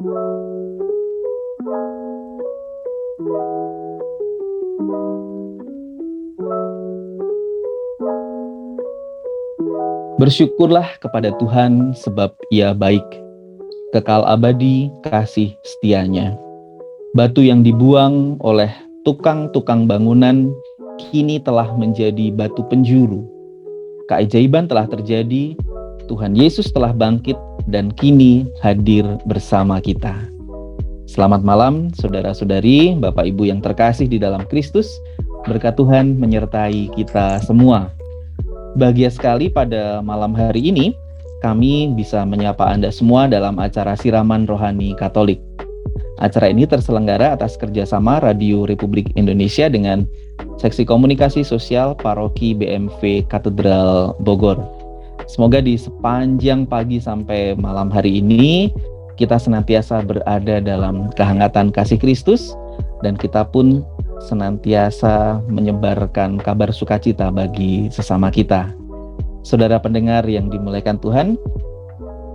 Bersyukurlah kepada Tuhan sebab Ia baik, kekal abadi kasih setianya. Batu yang dibuang oleh tukang-tukang bangunan kini telah menjadi batu penjuru. Keajaiban telah terjadi, Tuhan Yesus telah bangkit dan kini hadir bersama kita. Selamat malam saudara-saudari, Bapak Ibu yang terkasih di dalam Kristus. Berkat Tuhan menyertai kita semua. Bahagia sekali pada malam hari ini kami bisa menyapa Anda semua dalam acara Siraman Rohani Katolik. Acara ini terselenggara atas kerjasama Radio Republik Indonesia dengan Seksi Komunikasi Sosial Paroki BMV Katedral Bogor. Semoga di sepanjang pagi sampai malam hari ini kita senantiasa berada dalam kehangatan kasih Kristus dan kita pun senantiasa menyebarkan kabar sukacita bagi sesama kita. Saudara pendengar yang dimuliakan Tuhan,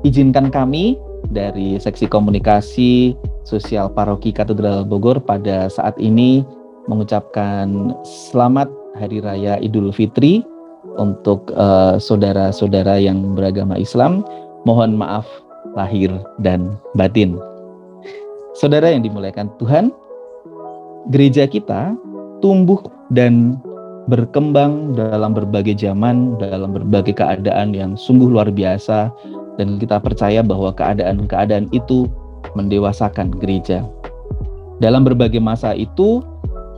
izinkan kami dari Seksi Komunikasi Sosial Paroki Katedral Bogor pada saat ini mengucapkan selamat Hari Raya Idul Fitri untuk saudara-saudara yang beragama Islam. Mohon maaf lahir dan batin. Saudara yang dimuliakan Tuhan, gereja kita tumbuh dan berkembang dalam berbagai zaman, dalam berbagai keadaan yang sungguh luar biasa, dan kita percaya bahwa keadaan-keadaan itu mendewasakan gereja. Dalam berbagai masa itu,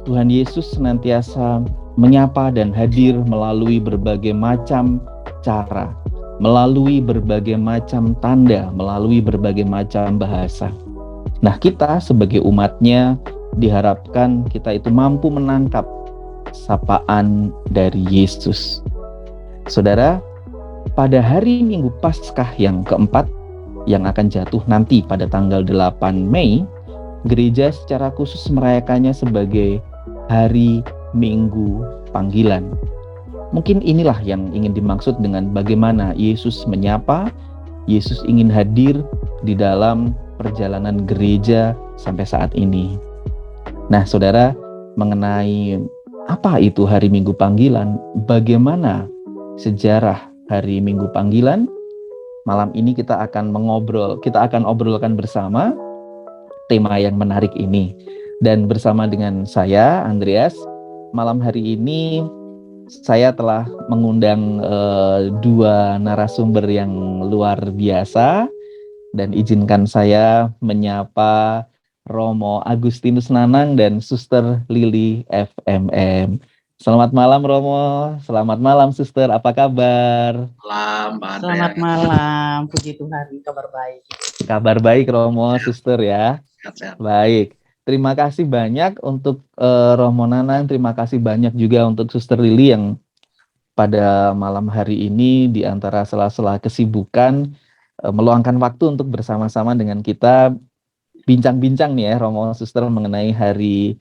Tuhan Yesus senantiasa menyapa dan hadir melalui berbagai macam cara, melalui berbagai macam tanda, melalui berbagai macam bahasa. Nah, kita sebagai umatnya diharapkan kita itu mampu menangkap sapaan dari Yesus. Saudara, pada hari Minggu Paskah yang keempat yang akan jatuh nanti pada tanggal 8 Mei, gereja secara khusus merayakannya sebagai Hari Minggu Panggilan. Mungkin inilah yang ingin dimaksud dengan bagaimana Yesus menyapa, Yesus ingin hadir di dalam perjalanan gereja sampai saat ini. Nah, saudara, mengenai apa itu Hari Minggu Panggilan, bagaimana sejarah Hari Minggu Panggilan, malam ini kita akan obrolkan bersama tema yang menarik ini. Dan bersama dengan saya, Andreas, malam hari ini saya telah mengundang dua narasumber yang luar biasa, dan izinkan saya menyapa Romo Agustinus Nanang dan Suster Lili FMM. Selamat malam Romo, selamat malam Suster, apa kabar? Malam, Pak Andreas. Selamat malam, puji Tuhan, kabar baik. Kabar baik Romo, Suster ya. Sehat-sehat. Baik, terima kasih banyak untuk Romo Nanang, terima kasih banyak juga untuk Suster Lili yang pada malam hari ini di antara sela-sela kesibukan meluangkan waktu untuk bersama-sama dengan kita bincang-bincang nih ya Romo Suster mengenai Hari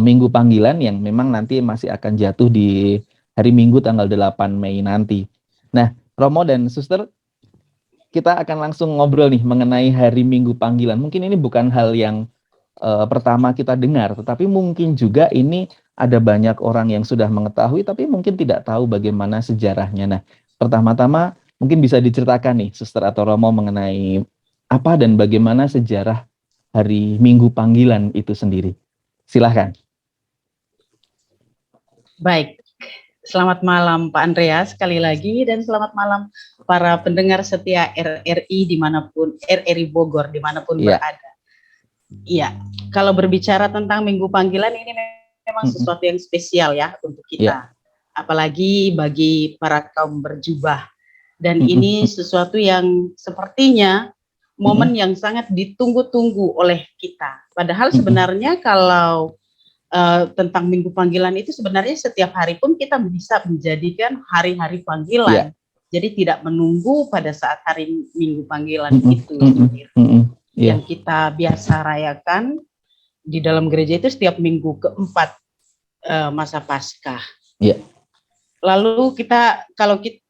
Minggu Panggilan yang memang nanti masih akan jatuh di hari Minggu tanggal 8 Mei nanti. Nah, Romo dan Suster, kita akan langsung ngobrol nih mengenai Hari Minggu Panggilan. Mungkin ini bukan hal yang pertama kita dengar, tetapi mungkin juga ini ada banyak orang yang sudah mengetahui tapi mungkin tidak tahu bagaimana sejarahnya. Nah, pertama-tama mungkin bisa diceritakan nih Suster atau Romo mengenai apa dan bagaimana sejarah Hari Minggu Panggilan itu sendiri. Silahkan. Baik, selamat malam Pak Andreas sekali lagi, dan selamat malam para pendengar setia RRI dimanapun, RRI Bogor dimanapun berada. Iya, kalau berbicara tentang Minggu Panggilan ini memang sesuatu yang spesial ya untuk kita, apalagi bagi para kaum berjubah. Dan ini sesuatu yang sepertinya momen yang sangat ditunggu-tunggu oleh kita. Padahal sebenarnya kalau tentang Minggu Panggilan itu sebenarnya setiap hari pun kita bisa menjadikan hari-hari panggilan. Jadi tidak menunggu pada saat hari Minggu Panggilan itu yang kita biasa rayakan di dalam gereja itu setiap minggu keempat masa Paskah. Lalu kalau kita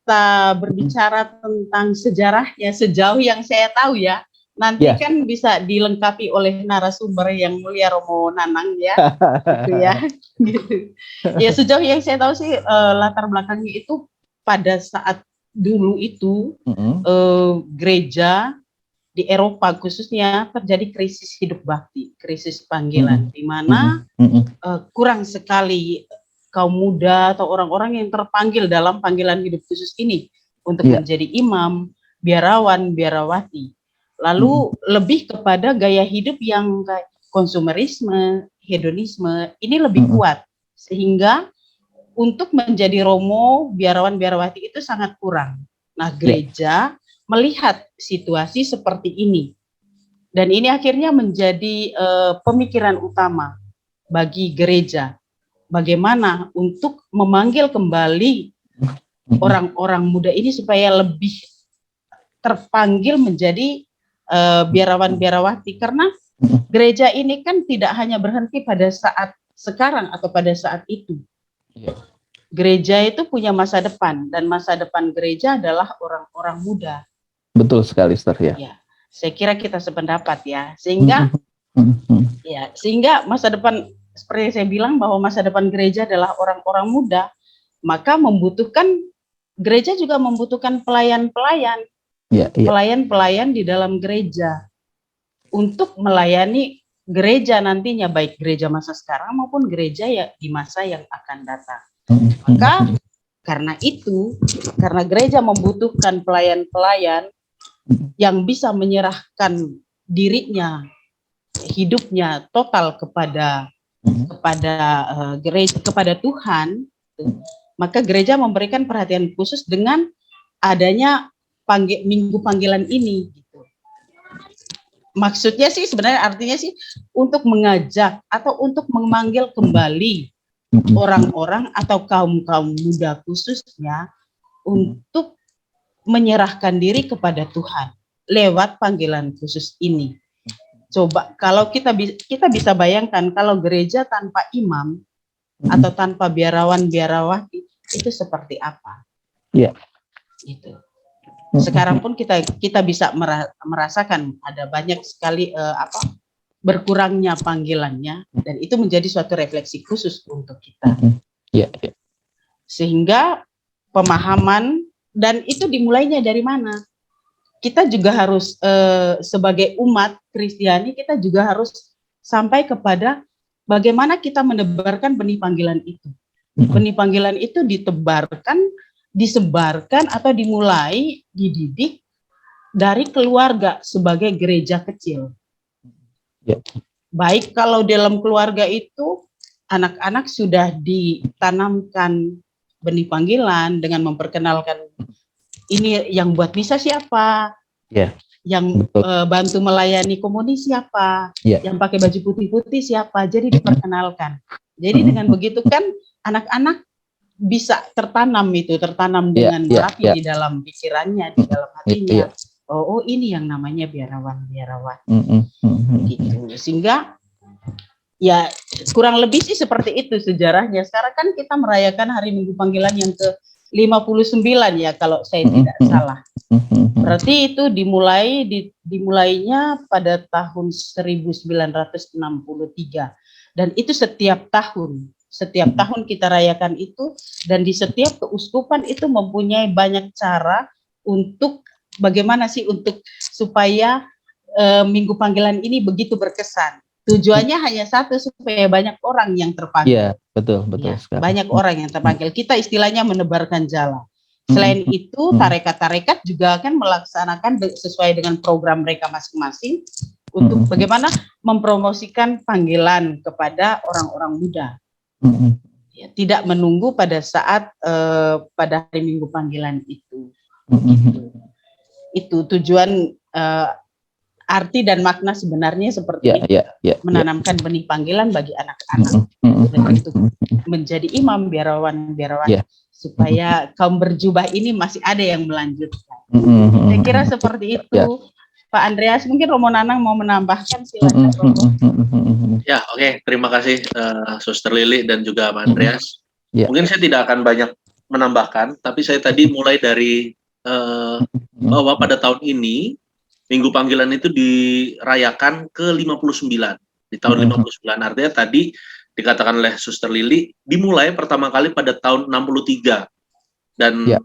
berbicara tentang sejarahnya, sejauh yang saya tahu ya, Nanti Ya. kan bisa dilengkapi oleh narasumber yang mulia Romo Nanang ya, gitu ya. Gitu. Ya sejauh yang saya tahu sih latar belakangnya itu pada saat dulu itu gereja di Eropa khususnya terjadi krisis hidup bakti, krisis panggilan, di mana kurang sekali kaum muda atau orang-orang yang terpanggil dalam panggilan hidup khusus ini untuk menjadi imam, biarawan, biarawati. Lalu lebih kepada gaya hidup yang kayak konsumerisme, hedonisme, ini lebih kuat. Sehingga untuk menjadi romo, biarawan, biarawati itu sangat kurang. Nah, gereja melihat situasi seperti ini. Dan ini akhirnya menjadi pemikiran utama bagi gereja. Bagaimana untuk memanggil kembali orang-orang muda ini supaya lebih terpanggil menjadi biarawan biarawati, karena gereja ini kan tidak hanya berhenti pada saat sekarang atau pada saat itu. Gereja itu punya masa depan, dan masa depan gereja adalah orang-orang muda. Betul sekali, Sister, ya. Ya, saya kira kita sependapat ya, sehingga sehingga masa depan, seperti yang saya bilang bahwa masa depan gereja adalah orang-orang muda, maka gereja juga membutuhkan pelayan-pelayan. Pelayan-pelayan di dalam gereja untuk melayani gereja nantinya, baik gereja masa sekarang maupun gereja ya di masa yang akan datang. Maka karena itu, karena gereja membutuhkan pelayan-pelayan yang bisa menyerahkan dirinya, hidupnya total kepada gereja, kepada Tuhan, maka gereja memberikan perhatian khusus dengan adanya minggu panggilan ini, gitu. Maksudnya sih sebenarnya artinya sih untuk mengajak atau untuk memanggil kembali orang-orang atau kaum-kaum muda khususnya untuk menyerahkan diri kepada Tuhan lewat panggilan khusus ini. Coba kalau kita bisa bayangkan kalau gereja tanpa imam atau tanpa biarawan biarawati itu seperti apa? Iya. Itu. Sekarang pun kita bisa merasakan ada banyak sekali berkurangnya panggilannya, dan itu menjadi suatu refleksi khusus untuk kita. Sehingga pemahaman, dan itu dimulainya dari mana? Kita juga harus sebagai umat Kristiani, kita juga harus sampai kepada bagaimana kita menebarkan benih panggilan itu. Benih panggilan itu disebarkan atau dimulai, dididik dari keluarga sebagai gereja kecil. Baik kalau dalam keluarga itu anak-anak sudah ditanamkan benih panggilan dengan memperkenalkan ini yang buat misa siapa, yang bantu melayani komuni siapa, yang pakai baju putih-putih siapa, jadi diperkenalkan. Jadi dengan begitu kan anak-anak bisa tertanam dengan rapi di dalam pikirannya, di dalam hatinya. Oh ini yang namanya biarawan gitu. Sehingga ya kurang lebih sih seperti itu sejarahnya. Sekarang kan kita merayakan hari Minggu Panggilan yang ke-59 ya kalau saya tidak salah. Berarti itu dimulainya pada tahun 1963, dan itu setiap tahun kita rayakan itu, dan di setiap keuskupan itu mempunyai banyak cara untuk bagaimana sih untuk supaya Minggu Panggilan ini begitu berkesan. Tujuannya hanya satu, supaya banyak orang yang terpanggil. Iya, betul ya, sekali. Banyak orang yang terpanggil. Kita istilahnya menebarkan jala. Selain itu, tarekat-tarekat juga akan melaksanakan sesuai dengan program mereka masing-masing untuk bagaimana mempromosikan panggilan kepada orang-orang muda. Ya, tidak menunggu pada saat pada hari Minggu Panggilan itu. Itu tujuan, arti dan makna sebenarnya seperti itu. Menanamkan benih panggilan bagi anak-anak untuk menjadi imam, biarawan supaya kaum berjubah ini masih ada yang melanjutkan. Saya kira seperti itu. Pak Andreas, mungkin Romo Nanang mau menambahkan, silakan. Ya, oke. Terima kasih Suster Lili dan juga Pak Andreas. Mungkin saya tidak akan banyak menambahkan, tapi saya tadi mulai dari bahwa pada tahun ini Minggu Panggilan itu dirayakan ke-59 di tahun 59. Artinya tadi dikatakan oleh Suster Lili dimulai pertama kali pada tahun 63. Dan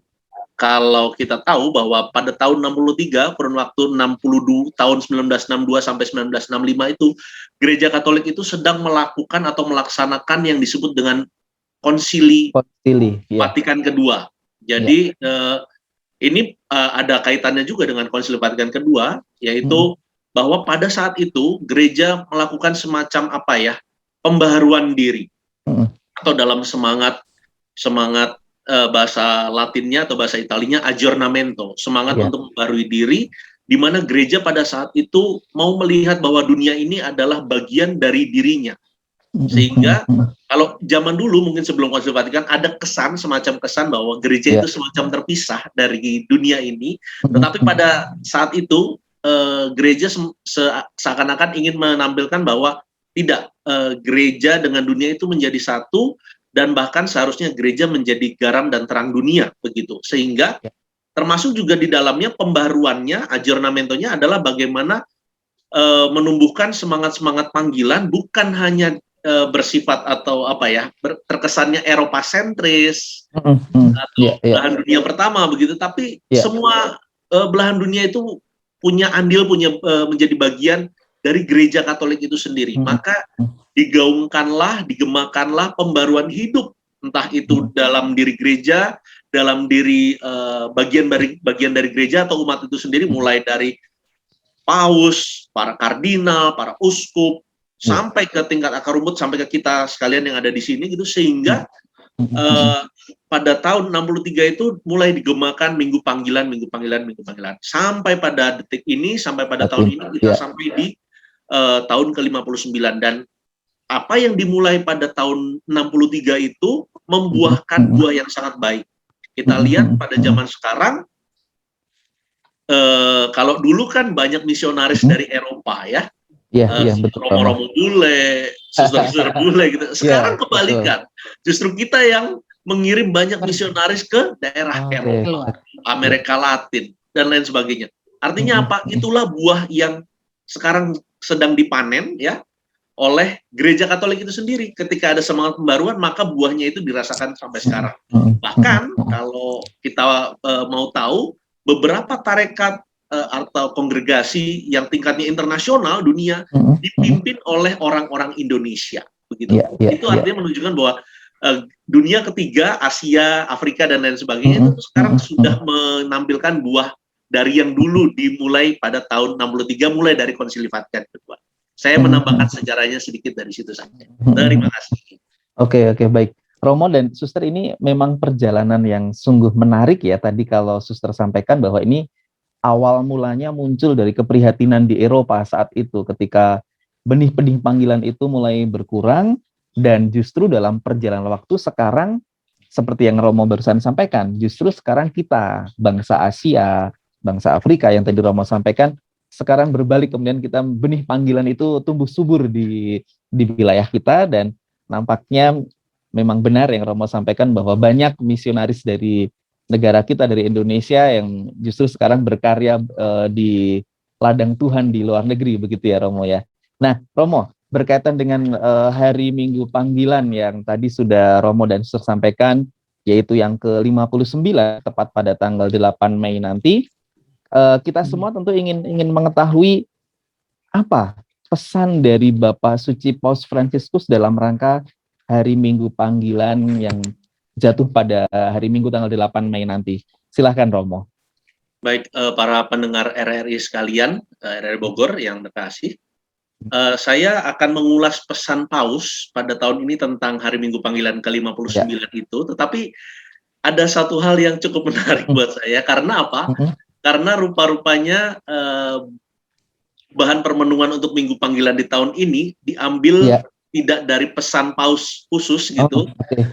kalau kita tahu bahwa pada tahun 63, kurun waktu 62 tahun 1962 sampai 1965 itu Gereja Katolik itu sedang melakukan atau melaksanakan yang disebut dengan Konsili Vatikan kedua. Jadi ini ada kaitannya juga dengan Konsili Vatikan kedua, yaitu bahwa pada saat itu gereja melakukan semacam pembaharuan diri, atau dalam semangat bahasa Latinnya atau bahasa Italinya aggiornamento, semangat untuk membarui diri, di mana gereja pada saat itu mau melihat bahwa dunia ini adalah bagian dari dirinya. Sehingga kalau zaman dulu mungkin sebelum Konsili Vatikan ada semacam kesan bahwa gereja itu semacam terpisah dari dunia ini, tetapi pada saat itu gereja seakan-akan ingin menampilkan bahwa tidak, gereja dengan dunia itu menjadi satu, dan bahkan seharusnya gereja menjadi garam dan terang dunia, begitu. Sehingga termasuk juga di dalamnya pembaruannya, aggiornamentonya adalah bagaimana menumbuhkan semangat-semangat panggilan, bukan hanya bersifat atau terkesannya Eropa sentris atau belahan dunia pertama begitu, tapi semua belahan dunia itu punya andil, menjadi bagian dari Gereja Katolik itu sendiri. Maka digemakanlah pembaruan hidup, entah itu dalam diri gereja, dalam diri bagian dari gereja atau umat itu sendiri, mulai dari paus, para kardinal, para uskup, sampai ke tingkat akar rumput, sampai ke kita sekalian yang ada di sini gitu. Sehingga pada tahun 63 itu mulai digemakan Minggu Panggilan, sampai pada detik ini, sampai pada tahun ini kita sampai di tahun ke-59. Dan apa yang dimulai pada tahun 63 itu membuahkan buah yang sangat baik. Kita lihat pada zaman sekarang, kalau dulu kan banyak misionaris dari Eropa Romo bule, suster bule gitu. Sekarang kebalikan, justru kita yang mengirim banyak misionaris ke daerah Eropa, Amerika Latin, dan lain sebagainya. Artinya apa? Itulah buah yang sekarang sedang dipanen oleh Gereja Katolik itu sendiri. Ketika ada semangat pembaruan, maka buahnya itu dirasakan sampai sekarang. Bahkan kalau kita mau tahu, beberapa tarekat atau kongregasi yang tingkatnya internasional dunia dipimpin oleh orang-orang Indonesia, begitu. Itu artinya menunjukkan bahwa dunia ketiga, Asia, Afrika, dan lain sebagainya itu sekarang sudah menampilkan buah dari yang dulu dimulai pada tahun 63, mulai dari Konsili Vatikan kedua. Saya menambahkan sejarahnya sedikit dari situ saja. Terima kasih. Oke, baik. Romo dan Suster, ini memang perjalanan yang sungguh menarik ya. Tadi kalau Suster sampaikan bahwa ini awal mulanya muncul dari keprihatinan di Eropa saat itu, ketika benih-benih panggilan itu mulai berkurang, dan justru dalam perjalanan waktu sekarang, seperti yang Romo barusan sampaikan, justru sekarang kita, bangsa Asia, bangsa Afrika yang tadi Romo sampaikan, sekarang berbalik, kemudian kita benih panggilan itu tumbuh subur di wilayah kita, dan nampaknya memang benar yang Romo sampaikan bahwa banyak misionaris dari negara kita, dari Indonesia, yang justru sekarang berkarya di ladang Tuhan di luar negeri, begitu ya Romo ya. Nah Romo, berkaitan dengan hari Minggu Panggilan yang tadi sudah Romo dan Suster sampaikan, yaitu yang ke-59 tepat pada tanggal 8 Mei nanti, kita semua tentu ingin mengetahui apa pesan dari Bapak Suci Paus Fransiskus dalam rangka hari Minggu Panggilan yang jatuh pada hari Minggu tanggal 8 Mei nanti. Silahkan Romo. Baik, para pendengar RRI sekalian, RRI Bogor yang terkasih, saya akan mengulas pesan Paus pada tahun ini tentang hari Minggu Panggilan ke-59 itu, tetapi ada satu hal yang cukup menarik buat saya. Karena apa? Karena rupa-rupanya bahan permenungan untuk Minggu Panggilan di tahun ini diambil tidak dari pesan Paus khusus gitu.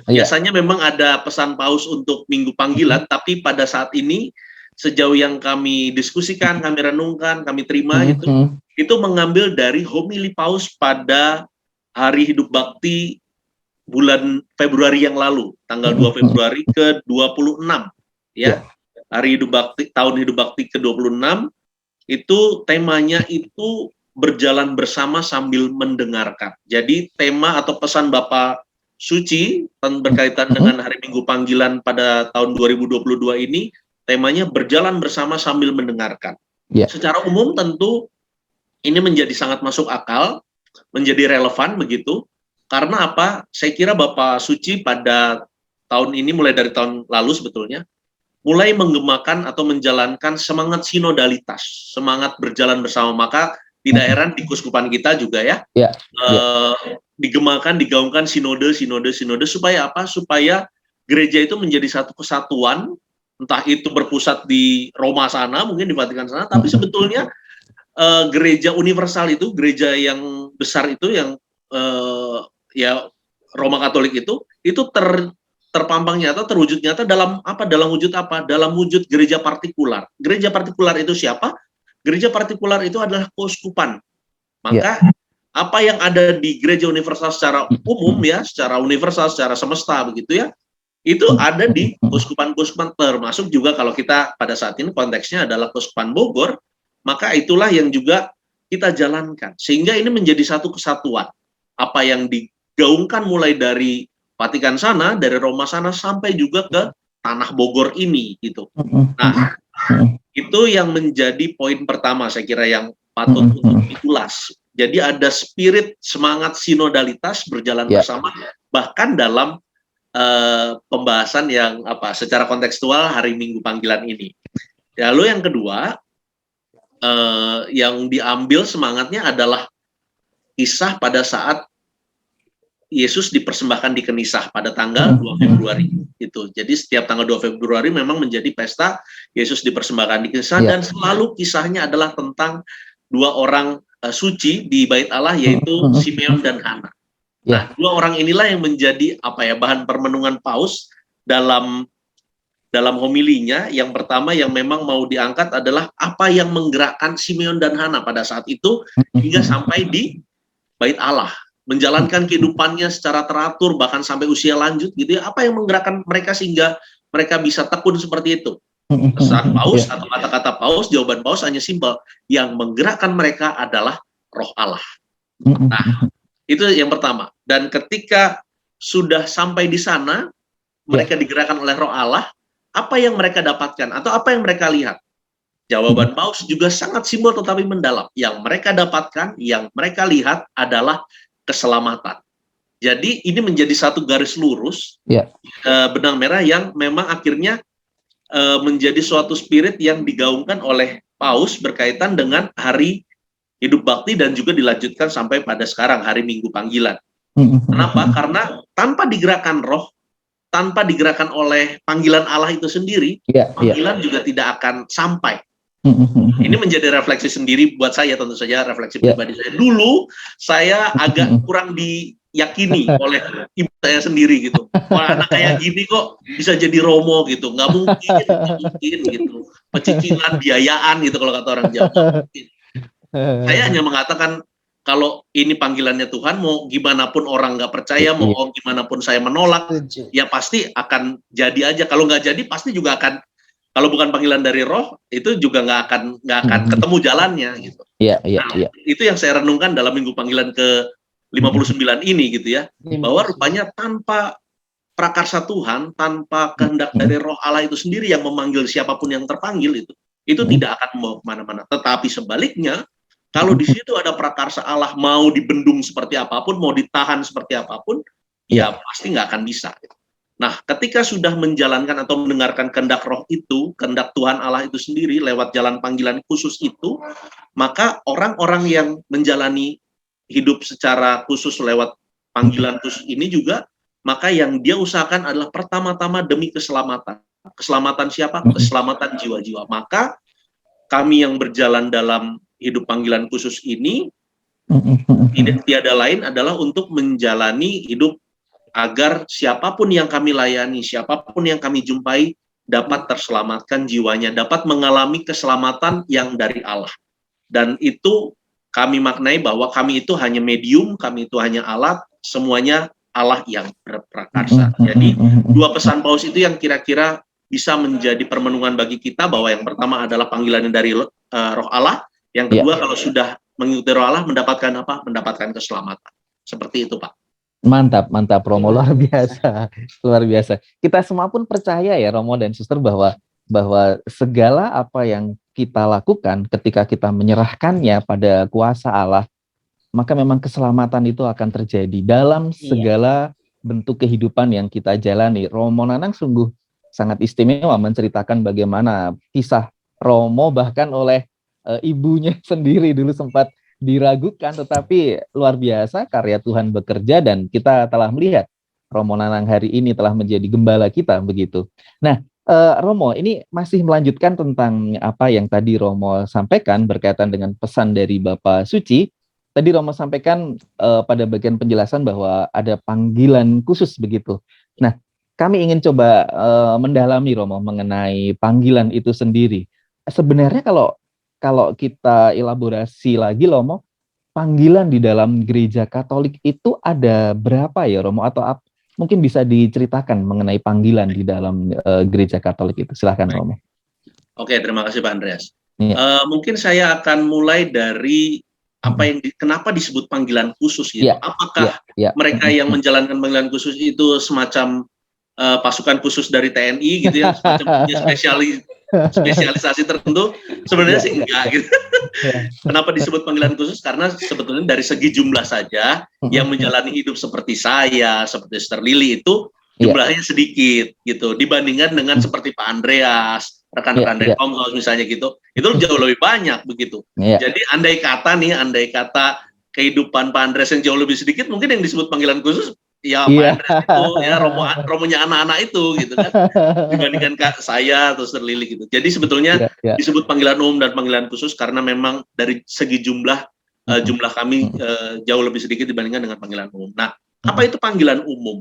Biasanya memang ada pesan Paus untuk Minggu Panggilan, tapi pada saat ini sejauh yang kami diskusikan, kami renungkan, kami terima itu mengambil dari homili Paus pada Hari Hidup Bakti bulan Februari yang lalu, tanggal 2 Februari ke-26 ya. Hari Hidup Bakti, tahun Hidup Bakti ke-26, itu temanya itu berjalan bersama sambil mendengarkan. Jadi tema atau pesan Bapak Suci berkaitan dengan Hari Minggu Panggilan pada tahun 2022 ini, temanya berjalan bersama sambil mendengarkan. Secara umum tentu ini menjadi sangat masuk akal, menjadi relevan begitu. Karena apa? Saya kira Bapak Suci pada tahun ini, mulai dari tahun lalu sebetulnya, mulai menggemakan atau menjalankan semangat sinodalitas, semangat berjalan bersama. Maka tidak heran di kuskupan kita juga ya, digemakan, digaungkan sinode supaya apa? Supaya gereja itu menjadi satu kesatuan, entah itu berpusat di Roma sana, mungkin di Vatikan sana, tapi sebetulnya gereja universal itu, gereja yang besar itu, yang ya Roma Katolik itu terpampang nyata, terwujud nyata dalam apa? Dalam wujud apa? Dalam wujud gereja partikular. Gereja partikular itu siapa? Gereja partikular itu adalah keuskupan. Maka apa yang ada di gereja universal secara umum ya, secara universal, secara semesta begitu ya, itu ada di keuskupan-keuskupan, termasuk juga kalau kita pada saat ini konteksnya adalah Keuskupan Bogor, maka itulah yang juga kita jalankan. Sehingga ini menjadi satu kesatuan. Apa yang digaungkan mulai dari Vatikan sana, dari Roma sana, sampai juga ke tanah Bogor ini gitu. Nah, itu yang menjadi poin pertama saya kira yang patut untuk diulas. Jadi ada spirit semangat sinodalitas berjalan bersama, bahkan dalam pembahasan yang apa secara kontekstual Hari Minggu Panggilan ini. Lalu yang kedua, yang diambil semangatnya adalah kisah pada saat Yesus dipersembahkan di Kenisah pada tanggal 2 Februari itu. Jadi setiap tanggal 2 Februari memang menjadi pesta Yesus dipersembahkan di Kenisah, dan selalu kisahnya adalah tentang dua orang suci di Bait Allah, yaitu Simeon dan Hana. Nah, dua orang inilah yang menjadi apa ya, bahan permenungan Paus dalam homilinya. Yang pertama yang memang mau diangkat adalah apa yang menggerakkan Simeon dan Hana pada saat itu hingga sampai di Bait Allah, menjalankan kehidupannya secara teratur bahkan sampai usia lanjut gitu ya. Apa yang menggerakkan mereka sehingga mereka bisa tekun seperti itu? Pesan Paus atau kata-kata Paus, jawaban Paus hanya simpel, yang menggerakkan mereka adalah Roh Allah. Nah, itu yang pertama. Dan ketika sudah sampai di sana, mereka digerakkan oleh Roh Allah, apa yang mereka dapatkan atau apa yang mereka lihat? Jawaban Paus juga sangat simpel tetapi mendalam. Yang mereka dapatkan, yang mereka lihat adalah keselamatan. Jadi ini menjadi satu garis lurus, benang merah yang memang akhirnya menjadi suatu spirit yang digaungkan oleh Paus berkaitan dengan Hari Hidup Bakti dan juga dilanjutkan sampai pada sekarang Hari Minggu Panggilan. Kenapa? Karena tanpa digerakkan Roh, tanpa digerakkan oleh panggilan Allah itu sendiri, panggilan juga tidak akan sampai. Ini menjadi refleksi sendiri buat saya, tentu saja refleksi pribadi saya. Dulu saya agak kurang diyakini oleh ibu saya sendiri gitu. Wah, anak kayak gini kok bisa jadi romo gitu, nggak mungkin gitu. Pecicilan biayaan gitu kalau kata orang Jawa. Saya hanya mengatakan kalau ini panggilannya Tuhan, mau gimana pun orang nggak percaya, mau gimana pun saya menolak, ya pasti akan jadi aja. Kalau nggak jadi pasti juga akan. Kalau bukan panggilan dari Roh, itu juga nggak akan ketemu jalannya gitu. Itu yang saya renungkan dalam Minggu Panggilan ke-59 ini gitu ya. Bahwa rupanya tanpa prakarsa Tuhan, tanpa kehendak dari Roh Allah itu sendiri yang memanggil siapapun yang terpanggil itu tidak akan mau kemana-mana. Tetapi sebaliknya, kalau di situ ada prakarsa Allah, mau dibendung seperti apapun, mau ditahan seperti apapun, ya pasti nggak akan bisa. Nah, ketika sudah menjalankan atau mendengarkan kehendak Roh itu, kehendak Tuhan Allah itu sendiri lewat jalan panggilan khusus itu, maka orang-orang yang menjalani hidup secara khusus lewat panggilan khusus ini juga, maka yang dia usahakan adalah pertama-tama demi keselamatan. Keselamatan siapa? Keselamatan jiwa-jiwa. Maka kami yang berjalan dalam hidup panggilan khusus ini, tidak tiada lain adalah untuk menjalani hidup agar siapapun yang kami layani, siapapun yang kami jumpai dapat terselamatkan jiwanya, dapat mengalami keselamatan yang dari Allah. Dan itu kami maknai bahwa kami itu hanya medium, kami itu hanya alat, semuanya Allah yang berprakarsa. Jadi dua pesan Paus itu yang kira-kira bisa menjadi permenungan bagi kita bahwa yang pertama adalah panggilan dari Roh Allah, yang kedua kalau sudah mengikuti Roh Allah mendapatkan apa? Mendapatkan keselamatan. Seperti itu, Pak. Mantap, mantap Romo, luar biasa, luar biasa. Kita semua pun percaya ya Romo dan Suster bahwa segala apa yang kita lakukan ketika kita menyerahkannya pada kuasa Allah, maka memang keselamatan itu akan terjadi dalam segala bentuk kehidupan yang kita jalani. Romo Nanang sungguh sangat istimewa menceritakan bagaimana kisah Romo bahkan oleh ibunya sendiri dulu sempat diragukan, tetapi luar biasa karya Tuhan bekerja dan kita telah melihat Romo Nanang hari ini telah menjadi gembala kita begitu. Nah, Romo ini masih melanjutkan tentang apa yang tadi Romo sampaikan berkaitan dengan pesan dari Bapak Suci. Tadi Romo sampaikan pada bagian penjelasan bahwa ada panggilan khusus begitu. Nah, kami ingin coba mendalami Romo mengenai panggilan itu sendiri. Sebenarnya kalau kita elaborasi lagi Romo, panggilan di dalam gereja Katolik itu ada berapa ya Romo, atau mungkin bisa diceritakan mengenai panggilan di dalam gereja Katolik itu. Silakan Romo. Oke, terima kasih Pak Andreas. Ya. Mungkin saya akan mulai dari apa yang kenapa disebut panggilan khusus gitu. Apakah mereka yang menjalankan panggilan khusus itu semacam pasukan khusus dari TNI gitu ya, semacam punya spesialisasi tertentu? Sebenarnya sih enggak gitu. Kenapa disebut panggilan khusus? Karena sebetulnya dari segi jumlah saja yang menjalani hidup seperti saya, seperti Sister Lily itu jumlahnya sedikit gitu dibandingkan dengan seperti Pak Andreas, rekan-rekan dari Komsos misalnya gitu, itu jauh lebih banyak begitu. Jadi andai kata kehidupan Pak Andreas yang jauh lebih sedikit, mungkin yang disebut panggilan khusus ya Pak Andreas itu ya romonya anak-anak itu gitu kan, dibandingkan saya atau Sister Lily gitu. Jadi sebetulnya disebut panggilan umum dan panggilan khusus karena memang dari segi jumlah kami jauh lebih sedikit dibandingkan dengan panggilan umum. Nah, apa itu panggilan umum?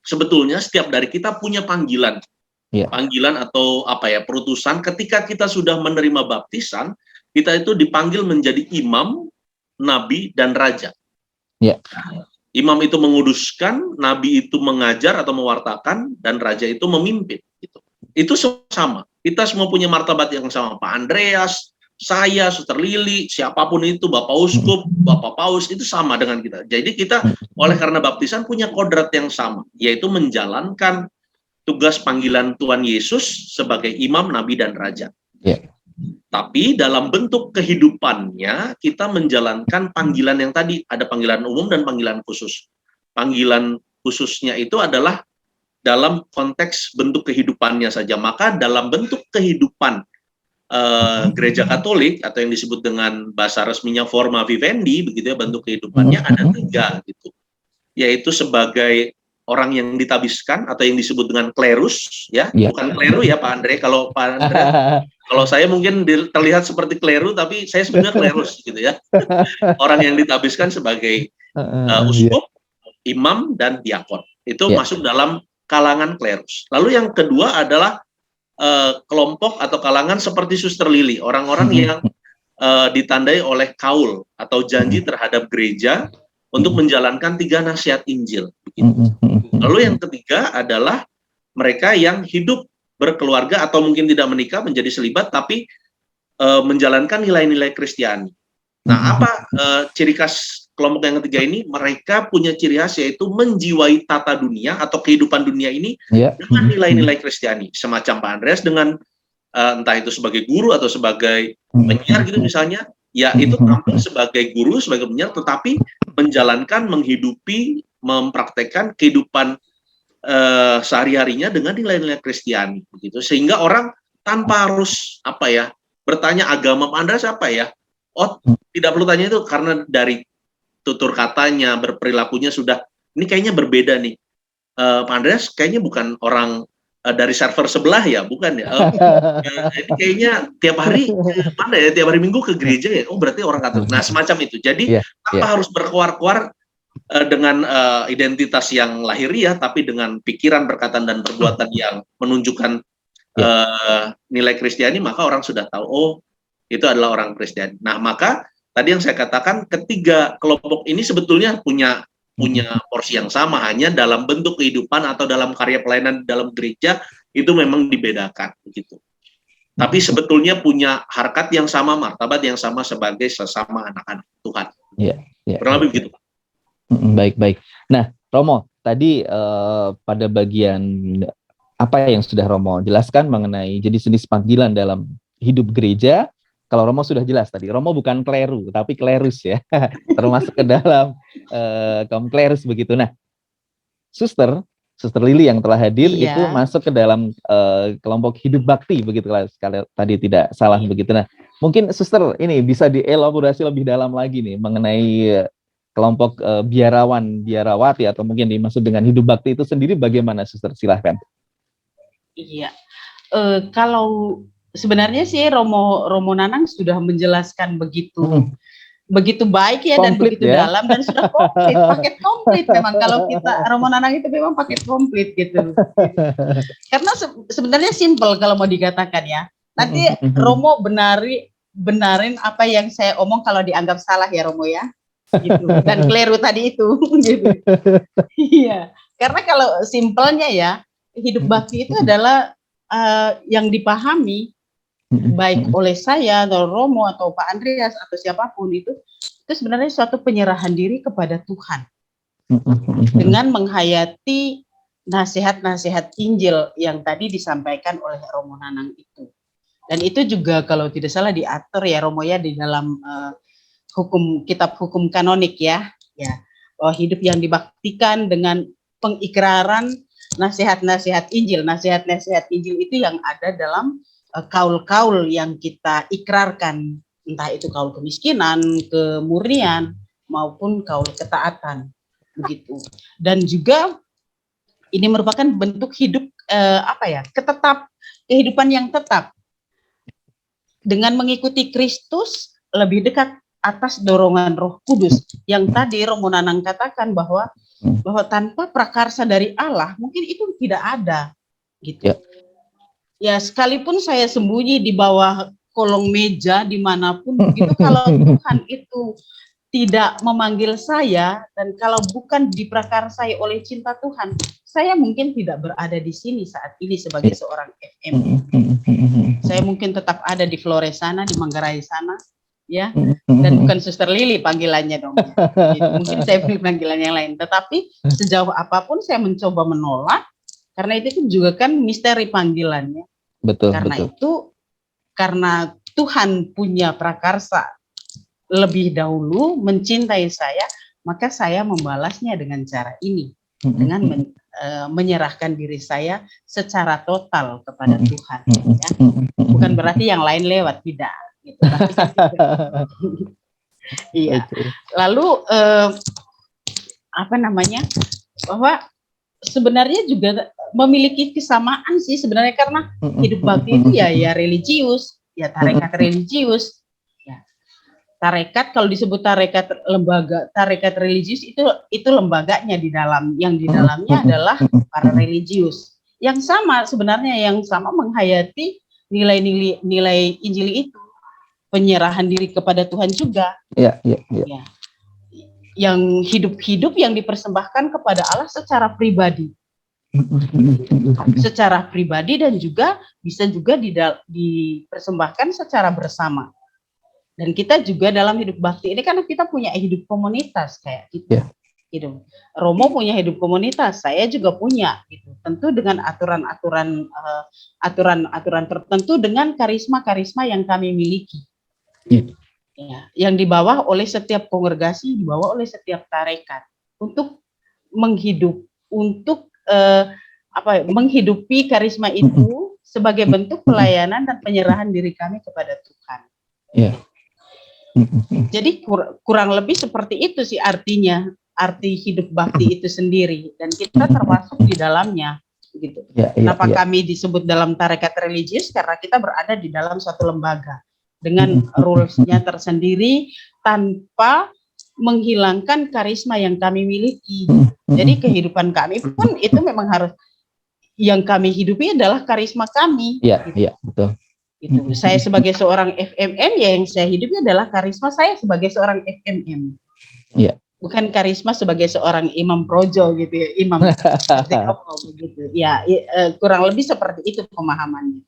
Sebetulnya setiap dari kita punya panggilan, panggilan atau apa ya, perutusan. Ketika kita sudah menerima baptisan, kita itu dipanggil menjadi imam, nabi, dan raja. Imam itu menguduskan, nabi itu mengajar atau mewartakan, dan raja itu memimpin. Gitu. Itu sama. Kita semua punya martabat yang sama. Pak Andreas, saya, Suster Lily, siapapun itu, Bapak Uskup, Bapak Paus, itu sama dengan kita. Jadi kita oleh karena baptisan punya kodrat yang sama, yaitu menjalankan tugas panggilan Tuhan Yesus sebagai imam, nabi, dan raja. Tapi dalam bentuk kehidupannya, kita menjalankan panggilan yang tadi, ada panggilan umum dan panggilan khusus. Panggilan khususnya itu adalah dalam konteks bentuk kehidupannya saja. Maka dalam bentuk kehidupan gereja Katolik atau yang disebut dengan bahasa resminya forma vivendi, begitu ya, bentuk kehidupannya ada 3 gitu, yaitu sebagai orang yang ditabiskan atau yang disebut dengan klerus ya, bukan kleru ya Pak Andre. Kalau Pak Andre, kalau saya mungkin terlihat seperti kleru, tapi saya sebenarnya klerus gitu ya, orang yang ditabiskan sebagai uskup, imam, dan diakon, itu masuk dalam kalangan klerus. Lalu yang kedua adalah kelompok atau kalangan seperti Suster Lily, orang-orang yang ditandai oleh kaul atau janji terhadap gereja untuk menjalankan 3 nasihat Injil. Begitu. Lalu yang ketiga adalah mereka yang hidup berkeluarga atau mungkin tidak menikah, menjadi selibat, tapi menjalankan nilai-nilai Kristiani. Nah, apa ciri khas kelompok yang ketiga ini? Mereka punya ciri khas yaitu menjiwai tata dunia atau kehidupan dunia ini dengan nilai-nilai Kristiani. Semacam Pak Andreas dengan entah itu sebagai guru atau sebagai penyiar gitu misalnya, ya itu tampil sebagai guru, sebagai penyiar, tetapi menjalankan, menghidupi, mempraktekkan kehidupan sehari-harinya dengan nilai-nilai Kristiani. Begitu. Sehingga orang tanpa harus bertanya agama Pak Andreas apa ya? Oh, tidak perlu tanya itu karena dari tutur katanya, berperilakunya sudah, ini kayaknya berbeda nih. Pak Andreas kayaknya bukan orang dari server sebelah ya, bukan ya. Ini kayaknya tiap hari mana ya, tiap hari Minggu ke gereja ya. Oh, berarti orang Katolik. Nah, semacam itu. Jadi tanpa harus berkuar-kuar dengan identitas yang lahiriah, tapi dengan pikiran, perkataan, dan perbuatan yang menunjukkan nilai Kristiani, maka orang sudah tahu, oh, itu adalah orang Kristen. Nah, maka tadi yang saya katakan, ketiga kelompok ini sebetulnya punya porsi yang sama, hanya dalam bentuk kehidupan atau dalam karya pelayanan dalam gereja itu memang dibedakan begitu. Tapi sebetulnya punya harkat yang sama, martabat yang sama sebagai sesama anak-anak Tuhan. Kurang lebih begitu. Baik. Nah, Romo, tadi pada bagian apa yang sudah Romo jelaskan mengenai jenis-jenis panggilan dalam hidup gereja, kalau Romo sudah jelas tadi, Romo bukan kleru, tapi klerus ya, termasuk ke dalam kaum klerus begitu. Nah, Suster Lili yang telah hadir itu masuk ke dalam kelompok hidup bakti begitu kalau tadi tidak salah begitu. Nah, mungkin Suster ini bisa dielaborasi lebih dalam lagi nih mengenai kelompok biarawati atau mungkin dimaksud dengan hidup bakti itu sendiri bagaimana, Suster? Silahkan. Iya, kalau sebenarnya sih Romo Nanang sudah menjelaskan begitu baik ya, dan begitu dalam, dan sudah komplit, paket komplit memang. Kalau kita Romo Nanang itu memang paket komplit gitu. Karena sebenarnya simple kalau mau dikatakan ya. Nanti Romo benarin apa yang saya omong kalau dianggap salah ya Romo ya. Gitu. Dan keliru tadi itu gitu. Iya. Karena kalau simpelnya ya, hidup bakti itu adalah yang dipahami baik oleh saya atau Romo atau Pak Andreas atau siapapun itu sebenarnya suatu penyerahan diri kepada Tuhan dengan menghayati nasihat-nasihat Injil yang tadi disampaikan oleh Romo Nanang itu. Dan itu juga kalau tidak salah diatur ya Romo ya di dalam kitab hukum kanonik ya bahwa hidup yang dibaktikan dengan pengikraran nasihat-nasihat Injil. Nasihat-nasihat Injil itu yang ada dalam kaul-kaul yang kita ikrarkan, entah itu kaul kemiskinan, kemurnian, maupun kaul ketaatan, begitu. Dan juga ini merupakan bentuk hidup kehidupan yang tetap dengan mengikuti Kristus lebih dekat atas dorongan Roh Kudus yang tadi Romo Nanang katakan bahwa tanpa prakarsa dari Allah mungkin itu tidak ada, gitu. Ya, sekalipun saya sembunyi di bawah kolong meja dimanapun begitu, kalau Tuhan itu tidak memanggil saya dan kalau bukan diprakarsai oleh cinta Tuhan, saya mungkin tidak berada di sini saat ini sebagai seorang FM. Saya mungkin tetap ada di Flores sana, di Manggarai sana, ya, dan bukan Suster Lili panggilannya dong. Mungkin saya pilih panggilan yang lain. Tetapi sejauh apapun saya mencoba menolak. Karena itu juga kan misteri panggilannya. Betul. Karena Tuhan punya prakarsa lebih dahulu mencintai saya, maka saya membalasnya dengan cara ini, dengan menyerahkan diri saya secara total kepada Tuhan. Ya. Bukan berarti yang lain lewat, tidak. Gitu. Iya. Lalu bahwa sebenarnya juga memiliki kesamaan sih sebenarnya, karena hidup bakti itu ya religius, ya tarekat religius. Ya. Tarekat, kalau disebut tarekat religius itu lembaganya di dalamnya adalah para religius. Yang sama sebenarnya, yang sama menghayati nilai Injil itu, penyerahan diri kepada Tuhan juga. Ya. Yang hidup yang dipersembahkan kepada Allah secara pribadi. Dan juga bisa juga dipersembahkan secara bersama. Dan kita juga dalam hidup bakti ini karena kita punya hidup komunitas kayak gitu. Gitu. Romo punya hidup komunitas, saya juga punya gitu. Tentu dengan aturan tertentu, dengan karisma yang kami miliki. Ya, yang dibawa oleh setiap kongregasi, dibawa oleh setiap tarekat untuk menghidupi karisma itu sebagai bentuk pelayanan dan penyerahan diri kami kepada Tuhan. Jadi kurang lebih seperti itu sih artinya, arti hidup bakti itu sendiri, dan kita termasuk di dalamnya. Gitu. Kenapa kami disebut dalam tarekat religius? Karena kita berada di dalam suatu lembaga dengan rules-nya tersendiri tanpa menghilangkan karisma yang kami miliki. Jadi kehidupan kami pun itu memang harus, yang kami hidupi adalah karisma kami. Betul. Gitu. Saya sebagai seorang FMM, ya yang saya hidupi adalah karisma saya sebagai seorang FMM. bukan karisma sebagai seorang imam projo gitu ya, imam seperti Romo begitu. Ya, kurang lebih seperti itu pemahamannya.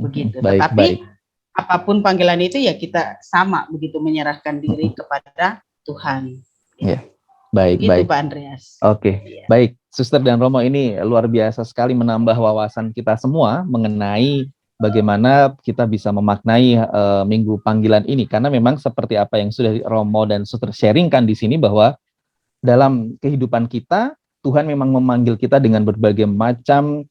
Begitu. Baik, Tetapi baik. apapun panggilan itu ya kita sama begitu menyerahkan diri kepada Tuhan. Ya, baik, Begitu baik. Pak Andreas. Oke, Ya. baik. Suster dan Romo, ini luar biasa sekali menambah wawasan kita semua mengenai bagaimana kita bisa memaknai minggu panggilan ini. Karena memang seperti apa yang sudah Romo dan Suster sharingkan di sini, bahwa dalam kehidupan kita, Tuhan memang memanggil kita dengan berbagai macam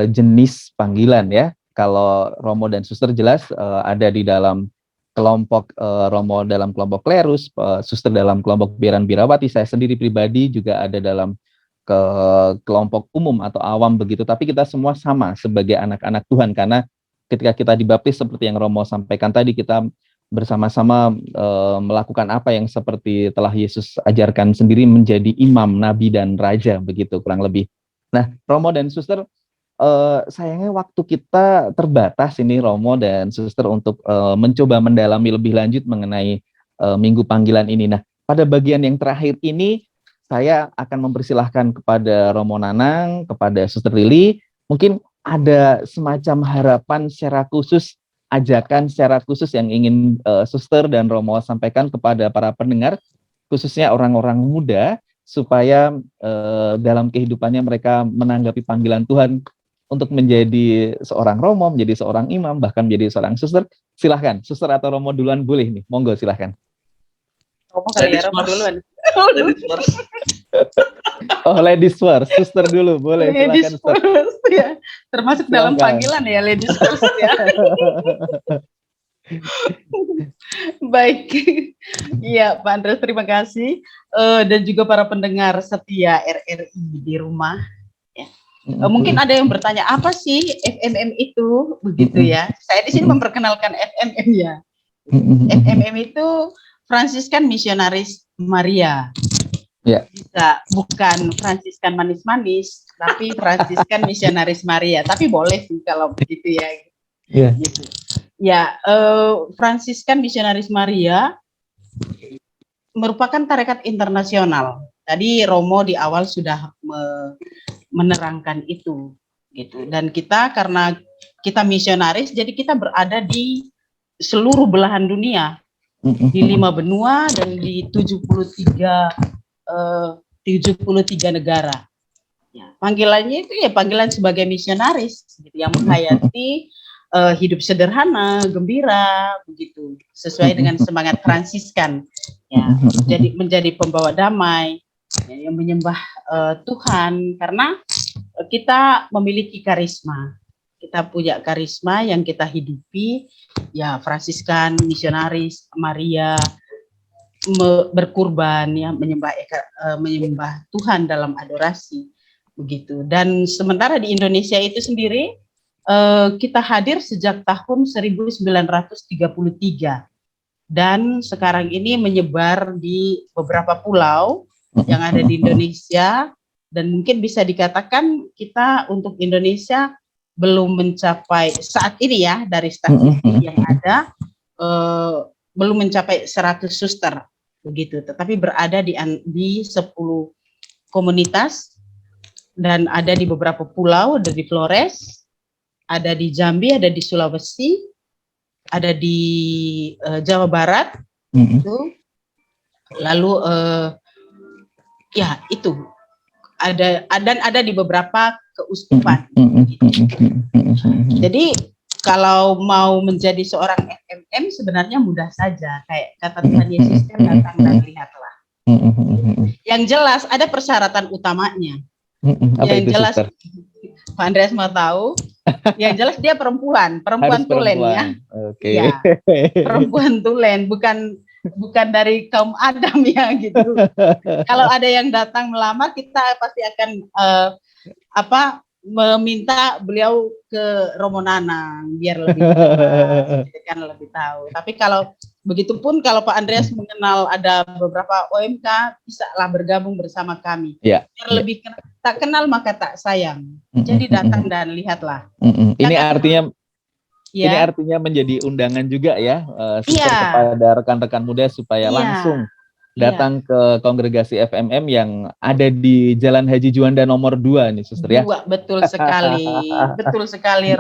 jenis panggilan ya. Kalau Romo dan Suster jelas ada di dalam kelompok Romo dalam kelompok klerus, Suster dalam kelompok biaran birawati, saya sendiri pribadi juga ada dalam ke kelompok umum atau awam begitu, tapi kita semua sama sebagai anak-anak Tuhan, karena ketika kita dibaptis seperti yang Romo sampaikan tadi, kita bersama-sama melakukan apa yang seperti telah Yesus ajarkan sendiri, menjadi imam, nabi, dan raja, begitu kurang lebih. Nah, Romo dan Suster, sayangnya waktu kita terbatas ini, Romo dan Suster, untuk mencoba mendalami lebih lanjut mengenai minggu panggilan ini. Nah, pada bagian yang terakhir ini, saya akan mempersilahkan kepada Romo Nanang, kepada Suster Lili, mungkin ada semacam harapan secara khusus, ajakan secara khusus yang ingin Suster dan Romo sampaikan kepada para pendengar, khususnya orang-orang muda, supaya dalam kehidupannya mereka menanggapi panggilan Tuhan untuk menjadi seorang Romo, menjadi seorang imam, bahkan menjadi seorang Suster. Silahkan, Suster atau Romo duluan boleh nih, monggo silahkan. Romo kali ya, Romo duluan. Ladies first. Oh, ladies first, Suster dulu, boleh. Ladies Silakan, first ya, termasuk dalam panggilan ya, ladies first ya. Baik, iya Pak Andreas, terima kasih, dan juga para pendengar setia RRI di rumah. Ya. Mungkin ada yang bertanya, apa sih FMM itu, begitu ya? Saya di sini memperkenalkan FMM ya. FMM itu Fransiskan Misionaris Maria. Ya. Bisa, bukan Fransiskan manis-manis, tapi Fransiskan Misionaris Maria. Tapi boleh sih kalau begitu ya. Yeah. Gitu. Ya, Fransiskan Misionaris Maria merupakan tarekat internasional. Tadi Romo di awal sudah menerangkan itu, gitu. Dan kita karena kita misionaris, jadi kita berada di seluruh belahan dunia, di 5 benua dan di 73 negara. Ya, panggilannya itu ya panggilan sebagai misionaris, gitu, yang menghayati hidup sederhana, gembira, begitu, sesuai dengan semangat Fransiskan, ya, menjadi pembawa damai, ya, yang menyembah Tuhan, karena kita memiliki karisma, kita punya karisma yang kita hidupi, ya, Fransiskan, misionaris, Maria, berkurban, ya, menyembah Tuhan dalam adorasi, begitu. Dan sementara di Indonesia itu sendiri, kita hadir sejak tahun 1933 dan sekarang ini menyebar di beberapa pulau yang ada di Indonesia, dan mungkin bisa dikatakan kita untuk Indonesia belum mencapai saat ini ya, dari statistik yang ada, belum mencapai 100 suster begitu, tetapi berada di 10 komunitas dan ada di beberapa pulau, ada di Flores, ada di Jambi, ada di Sulawesi, ada di Jawa Barat, itu. Lalu ya itu ada di beberapa keuskupan. Jadi kalau mau menjadi seorang FMM sebenarnya mudah saja, kayak kata Tuhan Yesus kan, datang dan lihatlah. Yang jelas ada persyaratan utamanya. Apa yang itu, jelas, Suster? Pak Andreas mau tahu? Yang jelas dia perempuan tulen ya. Okay. Ya, perempuan tulen, bukan dari kaum Adam ya gitu. Kalau ada yang datang melamar, kita pasti akan meminta beliau ke Romo Nanang biar lebih jelas, kan lebih tahu. Tapi kalau begitupun kalau Pak Andreas mengenal ada beberapa OMK, bisa lah bergabung bersama kami. Ya, biar lebih tak kenal maka tak sayang. Jadi datang dan lihatlah. Ini artinya ya. Ini artinya menjadi undangan juga ya, kepada rekan-rekan muda supaya langsung datang ke kongregasi FMM yang ada di Jalan Haji Juanda nomor 2 nih, Suster ya. Betul sekali. Betul sekali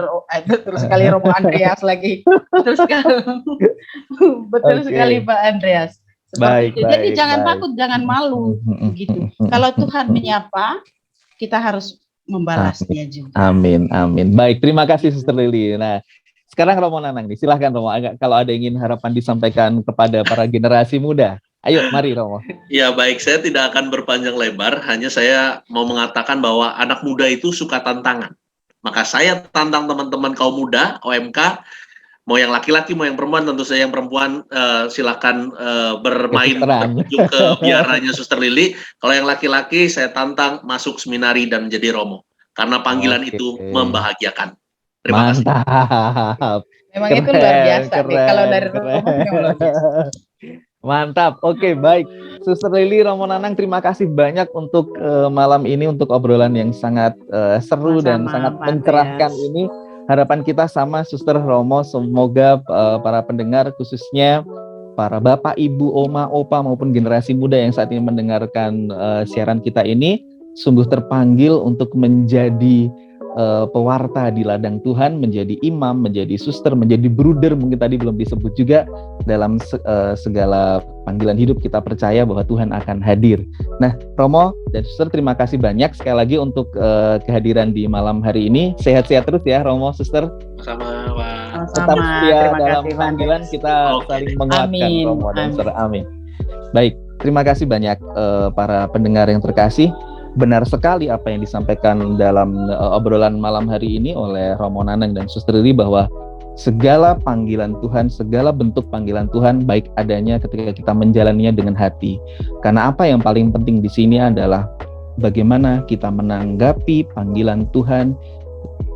Romo Andreas lagi. Betul sekali. Betul sekali Pak Andreas. Seperti itu. Jadi jangan takut, jangan malu begitu. Kalau Tuhan menyapa, kita harus membalasnya juga. Amin. Baik, terima kasih Suster Lili. Nah, sekarang Romo Nanang nih, silahkan Romo, kalau ada ingin harapan disampaikan kepada para generasi muda. Ayo, mari Romo. Ya baik, saya tidak akan berpanjang lebar, hanya saya mau mengatakan bahwa anak muda itu suka tantangan. Maka saya tantang teman-teman kaum muda, OMK, mau yang laki-laki, mau yang perempuan, tentu saya yang perempuan silakan bermain, berkunjung ke biaranya Suster Lili. Kalau yang laki-laki, saya tantang masuk seminari dan menjadi Romo. Karena panggilan itu membahagiakan. Terima kasih. Memang keren, itu luar biasa nih. Kalau dari Romo luar biasa. Mantap, oke, baik. Suster Lili, Romo Nanang, terima kasih banyak untuk malam ini, untuk obrolan yang sangat seru dan sangat mencerahkan ini. Harapan kita sama Suster Romo, semoga para pendengar, khususnya para bapak, ibu, oma, opa, maupun generasi muda yang saat ini mendengarkan siaran kita ini, sungguh terpanggil untuk menjadi pewarta di ladang Tuhan, menjadi imam, menjadi suster, menjadi bruder, mungkin tadi belum disebut juga, dalam segala panggilan hidup kita percaya bahwa Tuhan akan hadir. Nah, Romo dan suster, terima kasih banyak sekali lagi untuk kehadiran di malam hari ini. Sehat-sehat terus ya Romo, suster. Sama Pak. Tetap setia dalam panggilan, kita saling menguatkan. Romo dan suster. Amin. Baik, terima kasih banyak para pendengar yang terkasih. Benar sekali apa yang disampaikan dalam obrolan malam hari ini oleh Romo Nanang dan Suster Lili, bahwa segala panggilan Tuhan, segala bentuk panggilan Tuhan baik adanya ketika kita menjalaninya dengan hati. Karena apa yang paling penting di sini adalah bagaimana kita menanggapi panggilan Tuhan,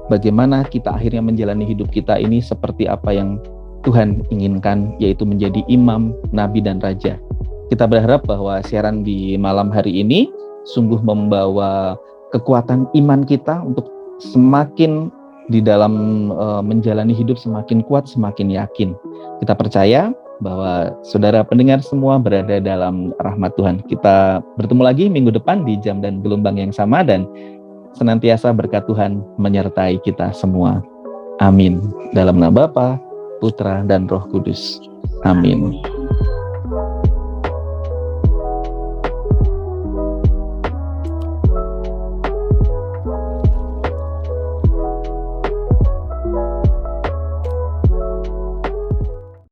bagaimana kita akhirnya menjalani hidup kita ini seperti apa yang Tuhan inginkan, yaitu menjadi imam, nabi, dan raja. Kita berharap bahwa siaran di malam hari ini sungguh membawa kekuatan iman kita untuk semakin di dalam menjalani hidup semakin kuat, semakin yakin. Kita percaya bahwa saudara pendengar semua berada dalam rahmat Tuhan. Kita bertemu lagi minggu depan di jam dan gelombang yang sama, dan senantiasa berkat Tuhan menyertai kita semua. Amin. Dalam nama Bapa, Putra, dan Roh Kudus. Amin.